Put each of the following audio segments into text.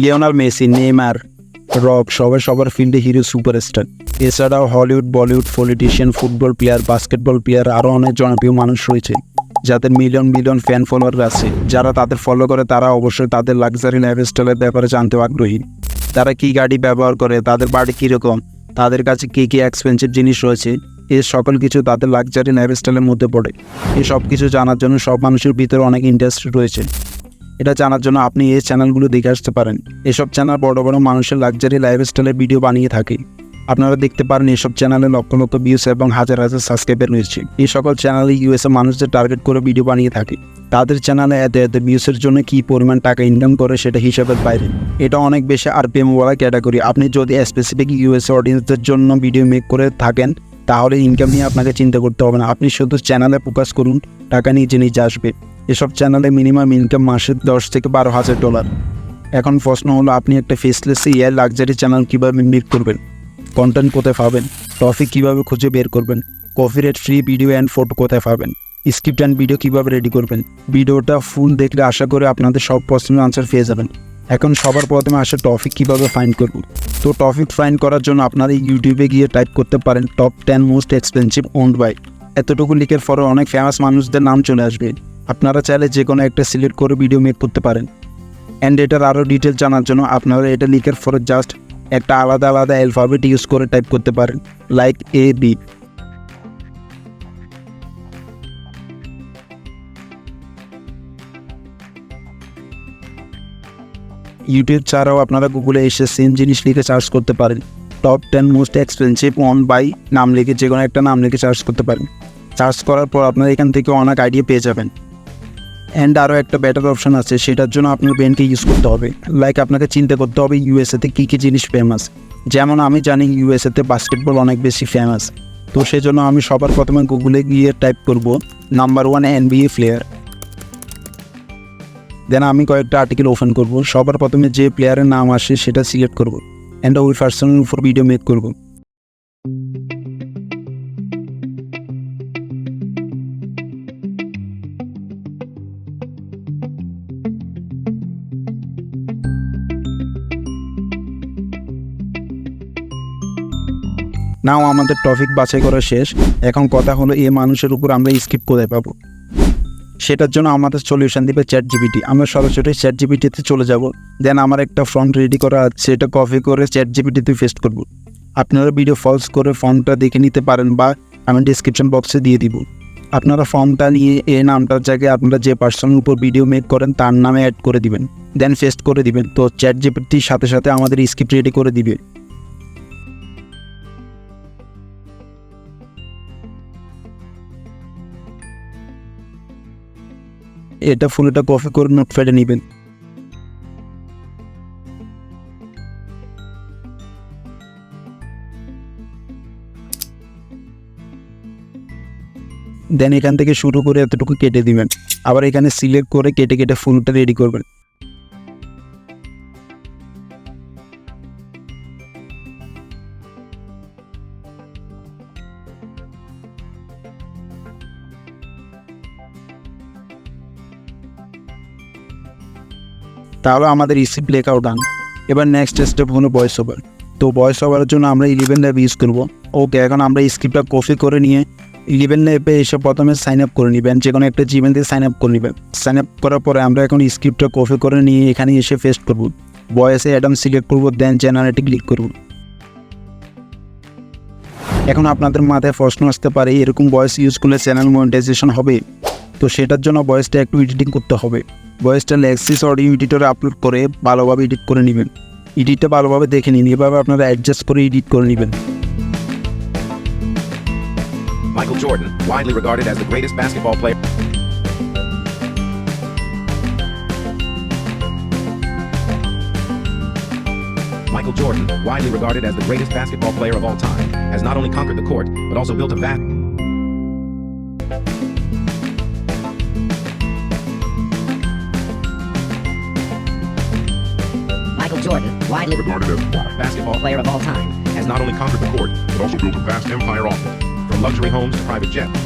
Lionel Messi, Neymar, rock সবাই সবার ফিল্ডে হিরো সুপারস্টার। এছাড়াও Hollywood, Bollywood, politician, football player, basketball player আরও অনেক জনপ্রিয় মানুষ রয়েছে যাদের মিলিয়ন মিলিয়ন ফ্যান ফলোয়ার আছে। যারা তাদের ফলো করে তারা অবশ্যই তাদের লাক্সারি লাইফস্টাইলের ব্যাপারে জানতেও আগ্রহী। তারা কী গাড়ি ব্যবহার করে, তাদের বাড়ি কীরকম, তাদের কাছে কী কী এক্সপেন্সিভ জিনিস রয়েছে, এই সকল কিছু তাদের লাক্সারি লাইফস্টাইলের মধ্যে পড়ে। এই সব কিছু জানার জন্য সব মানুষের ভিতরে অনেক ইন্টারেস্ট রয়েছে। এটা জানার জন্য আপনি এই চ্যানেলগুলো দেখে আসতে পারেন। এসব চ্যানেল বড় বড় মানুষের লাক্সারি লাইফস্টাইলের ভিডিও বানিয়ে থাকে। আপনারা দেখতে পারেন এসব চ্যানেলে লক্ষ লক্ষ ভিউস এবং হাজার হাজার সাবস্ক্রাইবার রয়েছে। এই সকল চ্যানেলে ইউএসএ মানুষদের টার্গেট করে ভিডিও বানিয়ে থাকে। তাদের চ্যানেলে এত ভিউসের জন্য কী পরিমাণ টাকা ইনকাম করে সেটা হিসাবের বাইরে। এটা অনেক বেশি আরপিএমওয়ালা ক্যাটাগরি। আপনি যদি স্পেসিফিক ইউএসএ অডিয়েন্সদের জন্য ভিডিও মেক করে থাকেন তাহলে ইনকাম নিয়ে আপনাকে চিন্তা করতে হবে না। আপনি শুধু চ্যানেলে ফোকাস করুন, টাকা নিজে নিজে আসবে। এসব চ্যানেলে মিনিমাম ইনকাম মাসে $10,000 থেকে $12,000। এখন প্রশ্ন হলো, আপনি একটা ফেসলেস এআই লাক্সারি চ্যানেল কীভাবে মেক করবেন, কন্টেন্ট কোথায় পাবেন, টপিক কীভাবে খুঁজে বের করবেন, copyright free video and photo কোথায় পাবেন, স্ক্রিপ্ট অ্যান্ড ভিডিও কীভাবে রেডি করবেন। ভিডিওটা ফুল দেখলে আশা করে আপনাদের সব প্রশ্নের আনসার পেয়ে যাবেন। এখন সবার প্রথমে আসে টপিক কীভাবে ফাইন্ড করব। তো টপিক ফাইন্ড করার জন্য আপনারা ইউটিউবে গিয়ে টাইপ করতে পারেন top 10 most expensive owned by. এতটুকু লিখের পরে অনেক ফেমাস মানুষদের নাম চলে আসবে। আপনারা চাইলে যে কোনো একটা সিলেক্ট করে ভিডিও মেক করতে পারেন। অ্যান্ড এটার আরও ডিটেল জানার জন্য আপনারা এটা লিখের পরে জাস্ট একটা আলাদা আলাদা অ্যালফাবেট ইউজ করে টাইপ করতে পারেন, লাইক AB। ইউটিউব ছাড়াও আপনারা গুগলে এসে সেম জিনিস লিখে সার্চ করতে পারেন। Top 10 most expensive owned by নাম লিখে যে কোনো একটা নাম লিখে সার্চ করতে পারেন। সার্চ করার পর আপনারা এখান থেকে অনেক আইডিয়া পেয়ে যাবেন। অ্যান্ড আরও একটা বেটার অপশান আছে, সেটার জন্য আপনার ব্রেনকে ইউজ করতে হবে। লাইক আপনাকে চিন্তা করতে হবে ইউএসএতে কী কী জিনিস ফেমাস। যেমন আমি জানি ইউএসএতে বাস্কেটবল অনেক বেশি ফেমাস। তো সেজন্য আমি সবার প্রথমে গুগলে গিয়ে টাইপ করব নাম্বার 1 NBA প্লেয়ার। দেন আমি কয়েকটা আর্টিকেল ওপেন করব। সবার প্রথমে যে প্লেয়ারের নাম আসে সেটা সিলেক্ট করব অ্যান্ড ওই পার্সনের উপর ভিডিও মেক করব। নাও আমাদের টপিক বাছাই করা শেষ। এখন কথা হলো এই মানুষের উপর আমরা স্ক্রিপ্ট কোথায় পাবো। সেটার জন্য আমাদের সলিউশন দিবে ChatGPT। আমরা সরাসরি ChatGPTতে চলে যাব। দেন আমার একটা ফন্ট রেডি করা আছে, এটা কপি করে ChatGPTতে পেস্ট করব। আপনারা ভিডিও পজ করে ফন্টটা দেখে নিতে পারেন বা আমি ডিসক্রিপশন বক্সে দিয়ে দিব। আপনারা ফর্মটা নিয়ে এই নামটার জায়গায় আপনারা যে পার্সনের উপর ভিডিও মেক করেন তার নামে অ্যাড করে দিবেন, দেন পেস্ট করে দিবেন। তো ChatGPTর সাথে সাথে আমাদের স্ক্রিপ্ট রেডি করে দিবে। এটা ফুলটা কপি করে নোটপ্যাডে নেবেন। দেন এখান থেকে শুরু করে এতটুকু কেটে দিবেন। আবার এখানে সিলেক্ট করে কেটে কেটে ফুলটা রেডি করবেন। তাহলে আমাদের স্ক্রিপ্ট লেখাও ডান। এবার নেক্সট স্টেপ হলো ভয়েস ওভার। তো ভয়েস ওভারের জন্য আমরা 11 ল্যাব ইউজ করব। ওকে, এখন আমরা স্ক্রিপ্টটা কপি করে নিয়ে 11 ল্যাবে এসে প্রথমে সাইন আপ করে নেবেন। যে কোনো একটা জিমেল দিয়ে সাইন আপ করে নেবেন। সাইন আপ করার পরে আমরা এখন স্ক্রিপ্টটা কপি করে নিয়ে এখানে এসে পেস্ট করব। ভয়েসে অ্যাডাম সিলেক্ট করব, দেন জেনারেটে ক্লিক করব। এখন আপনাদের মাথায় প্রশ্ন আসতে পারে এরকম ভয়েস ইউজ করলে চ্যানেল মনিটাইজেশন হবে? তো সেটার জন্য ভয়েসটা একটু এডিটিং করতে হবে। ভয়েসটা লেক্সিস অডিও এডিটরে আপলোড করে ভালোভাবে এডিট করে নেবেন। এডিটটা ভালোভাবে দেখে নিন, এভাবে আপনারা অ্যাডজাস্ট করে এডিট করে নেবেন। Michael Jordan, widely regarded as the greatest basketball player. Michael Jordan, widely regarded as the greatest basketball player of all time, has not only conquered the court, but also built a vast... Michael Jordan, widely regarded as the basketball player of all time, has not only conquered the court, but also built a vast empire off it, from luxury homes to private jets.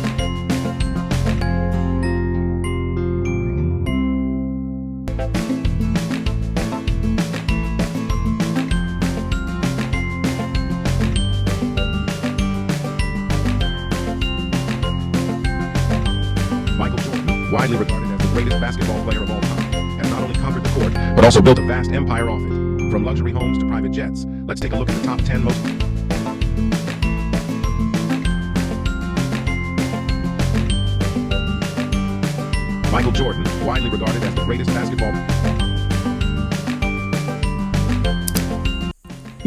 widely regarded as the greatest basketball player of all time, has not only conquered the court, but also built a vast empire off it. From luxury homes to private jets, let's take a look at the top 10 most... Michael Jordan, widely regarded as the greatest basketball...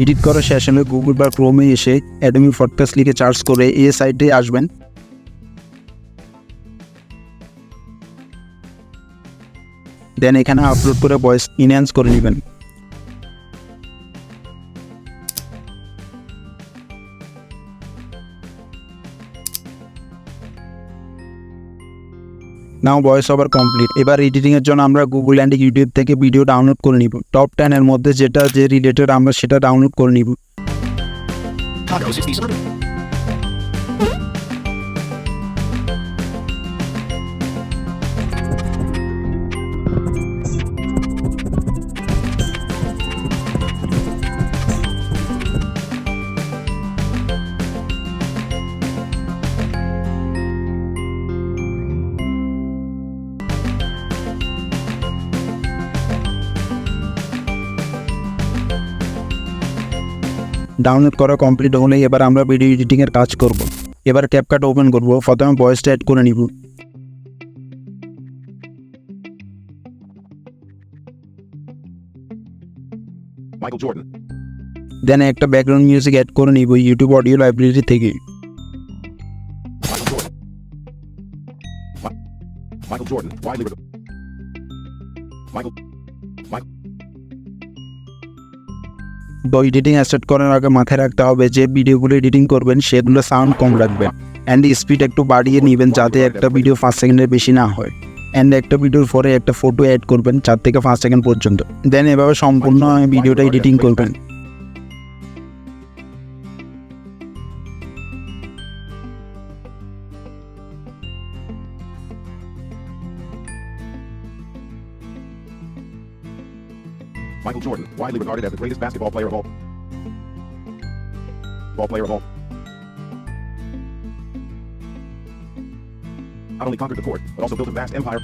edit করা শেষ হলে Google বা ক্রোমে এসে অ্যাডমি podcast লিখে search করে এই সাইটে আসবেন। দেন এখানে আপলোড করে ভয়েস ইনহ্যান্স করে নেবেন। নাও ভয়েস ওভার কমপ্লিট। এবার এডিটিংয়ের জন্য আমরা গুগল অ্যান্ড ইউটিউব থেকে ভিডিও ডাউনলোড করে নিব। টপ 10 এর মধ্যে যেটা যে রিলেটেড আমরা সেটা ডাউনলোড করে নিব। Taco 67. ডাউনলোড করা কমপ্লিট হলে এবার আমরা ভিডিও এডিটিংয়ের কাজ করব। এবার ক্যাপকাট ওপেন করব। প্রথমে ভয়েসটা অ্যাড করে নিব। Michael Jordan. দেন একটা ব্যাকগ্রাউন্ড মিউজিক অ্যাড করে নিব ইউটিউব অডিও লাইব্রেরি থেকে। Michael Jordan. Michael Jordan, widely regarded... Michael... তো এডিটিং অ্যাসেট করার আগে মাথায় রাখতে হবে যে ভিডিওগুলো এডিটিং করবেন সেগুলো সাউন্ড কম রাখবেন অ্যান্ড স্পিড একটু বাড়িয়ে নেবেন যাতে একটা ভিডিও 5 সেকেন্ডের বেশি না হয়। অ্যান্ড একটা ভিডিওর পরে একটা ফটো অ্যাড করবেন 4 থেকে 5 সেকেন্ড পর্যন্ত। দেন এভাবে সম্পূর্ণ ভিডিওটা এডিটিং করবেন। Michael Jordan, widely regarded as the greatest basketball player of all... Not only conquered the court, but also built a vast empire...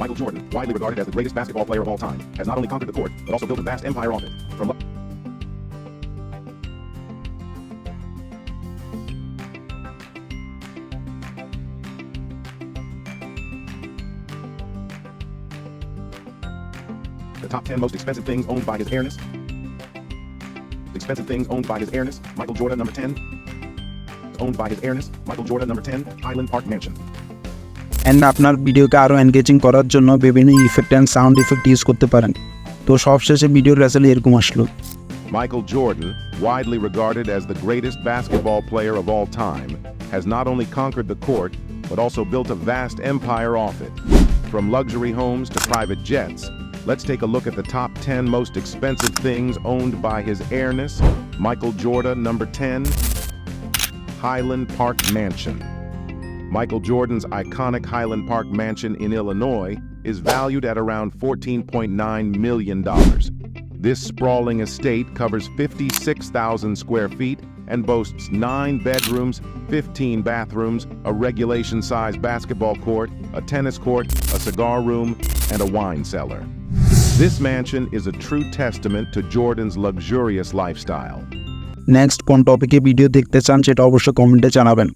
Michael Jordan, widely regarded as the greatest basketball player of all time, has not only conquered the court, but also built a vast empire off it. From the top 10 most expensive things owned by his airness. Expensive things owned by his airness. Michael Jordan, number 10. Owned by his airness. Michael Jordan, number 10. Highland Park Mansion. And আপনার ভিডিওকে আরও engaging করার জন্য বিভিন্ন effect and sound effect use করতে পারেন। তো সবশেষে ভিডিওর রেজাল্ট এরকম আসলো। Michael Jordan, widely regarded as the greatest basketball player of all time, has not only conquered the court, but also built a vast empire off it. From luxury homes to private jets, let's take a look at the top 10 most expensive things owned by his airness. Michael Jordan, number 10. Highland Park Mansion. Michael Jordan's iconic Highland Park Mansion in Illinois is valued at around $14.9 million. This sprawling estate covers 56,000 square feet and boasts 9 bedrooms, 15 bathrooms, a regulation-sized basketball court, a tennis court, a cigar room, and a wine cellar. This mansion is a true testament to Jordan's luxurious lifestyle. Next কোন টপিকে video দেখতে চান সেটা অবশ্যই কমেন্টে জানাবেন।